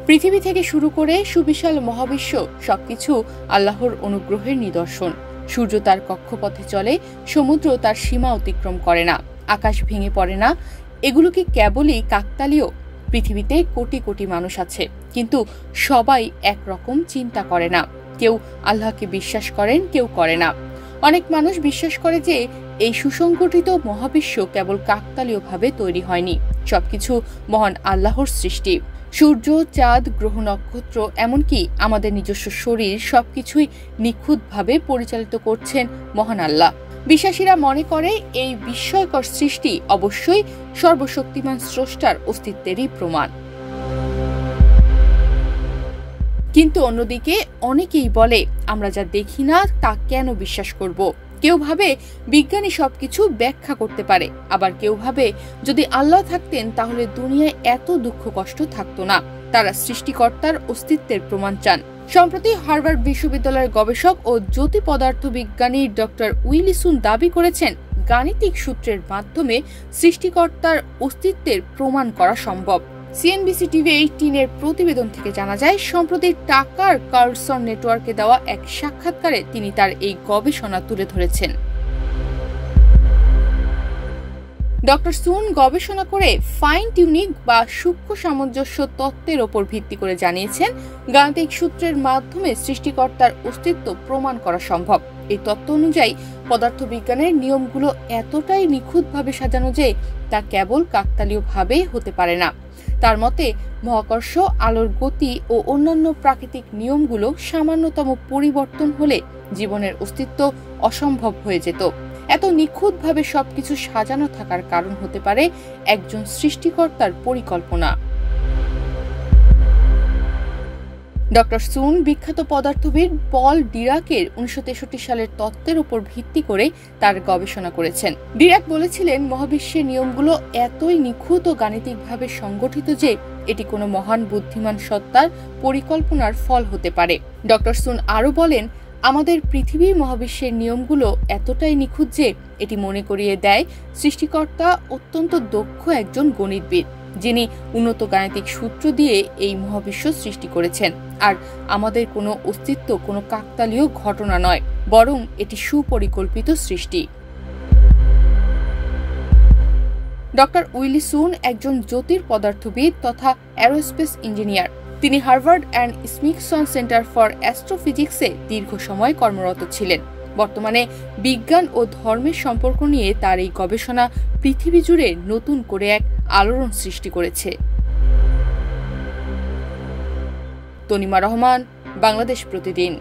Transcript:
পৃথিবী থেকে শুরু করে সুবিশাল মহাবিশ্ব সবকিছু আল্লাহর অনুগ্রহের নিদর্শন। সূর্য তার কক্ষপথে চলে, সমুদ্র তার সীমা অতিক্রম করে না, আকাশ ভেঙে পড়ে না। এগুলো কি কেবলই কাকতালীয়? পৃথিবীতে কোটি কোটি মানুষ আছে, কিন্তু সবাই একরকম চিন্তা করে না। কেউ আল্লাহকে বিশ্বাস করেন, কেউ করে না। অনেক মানুষ বিশ্বাস করে যে এই সুসংগঠিত মহাবিশ্ব কেবল কাকতালীয়ভাবে তৈরি হয়নি, সবকিছু মহান আল্লাহর সৃষ্টি। সূর্য, চাঁদ, গ্রহ, নক্ষত্র, এমনকি আমাদের নিজস্ব শরীর সবকিছুই নিখুঁতভাবে পরিচালিত করছেন মহান আল্লাহ। বিশ্বাসীরা মনে করে এই বিস্ময়কর সৃষ্টি অবশ্যই সর্বশক্তিমান স্রষ্টার অস্তিত্বেরই প্রমাণ। কিন্তু অন্যদিকে অনেকেই বলে, আমরা যা দেখি না তা কেন বিশ্বাস করব? কেউ ভাবে বিজ্ঞানী সবকিছু ব্যাখ্যা করতে পারে, আবার কেউ ভাবে যদি আল্লাহ থাকতেন তাহলে দুনিয়ায় এত দুঃখ কষ্ট থাকতো না। তারা সৃষ্টিকর্তার অস্তিত্বের প্রমাণ চান। সম্প্রতি হার্ভার্ড বিশ্ববিদ্যালয়ের গবেষক ও জ্যোতি পদার্থ বিজ্ঞানী ডক্টর উইলি সুন দাবি করেছেন, গাণিতিক সূত্রের মাধ্যমে সৃষ্টিকর্তার অস্তিত্বের প্রমাণ করা সম্ভব। সিএনবিসি টিভি 18 প্রতিবেদন থেকে জানা যায়, সম্প্রতি টাকার কার্লসন নেটওয়ার্কে দেওয়া এক সাক্ষাৎকারে তিনি তার এই গবেষণা তুলে ধরেছেন। ডক্টর সুন গবেষণা করে ফাইন টিউনিং বা সূক্ষ্ম সামঞ্জস্য তত্ত্বের ওপর ভিত্তি করে জানিয়েছেন, গাণিতিক সূত্রের মাধ্যমে সৃষ্টিকর্তার অস্তিত্ব প্রমাণ করা সম্ভব। এই তত্ত্ব অনুযায়ী পদার্থবিজ্ঞানের নিয়মগুলো এতটাই নিখুঁতভাবে সাজানো যে তা কেবল কাকতালীয়ভাবে হতে পারে না। তার মতে, মহাকর্ষ, আলোর গতি ও অন্যান্য প্রাকৃতিক নিয়মগুলো সামান্যতম পরিবর্তন হলে জীবনের অস্তিত্ব অসম্ভব হয়ে যেত। এত নিখুঁতভাবে সবকিছু সাজানো থাকার কারণ হতে পারে একজন সৃষ্টিকর্তার পরিকল্পনা। ডক্টর সুন বিখ্যাত পদার্থবিদ পল ডিরাকের 1963 সালের তত্ত্বের উপর ভিত্তি করে তার গবেষণা করেছেন। ডিরাক বলেছিলেন, মহাবিশ্বের নিয়মগুলো এতই নিখুঁত ও গাণিতিকভাবে সংগঠিত যে এটি কোনো মহান বুদ্ধিমান সত্তার পরিকল্পনার ফল হতে পারে। ডক্টর সুন আরও বলেন, আমাদের পৃথিবী মহাবিশ্বের নিয়মগুলো এতটাই নিখুঁত যে এটি মনে করিয়ে দেয় সৃষ্টিকর্তা অত্যন্ত দক্ষ একজন গণিতবিদ, যিনি উন্নত গাণিতিক সূত্র দিয়ে এই মহাবিশ্ব সৃষ্টি করেছেন। আর আমাদের কোনো অস্তিত্ব কোনো কাকতালীয় ঘটনা নয়, বরং এটি সুপরিকল্পিত সৃষ্টি। ডক্টর উইলি সুন একজন জ্যোতির পদার্থবিদ তথা অ্যারোস্পেস ইঞ্জিনিয়ার। তিনি হার্ভার্ড অ্যান্ড স্মিথসন সেন্টার ফর অ্যাস্ট্রোফিজিক্সে দীর্ঘ সময় কর্মরত ছিলেন। বর্তমানে বিজ্ঞান ও ধর্মের সম্পর্ক নিয়ে তার এই গবেষণা পৃথিবী জুড়ে নতুন করে এক আলোড়ন সৃষ্টি করেছে। তনিমা রহমান, বাংলাদেশ প্রতিদিন।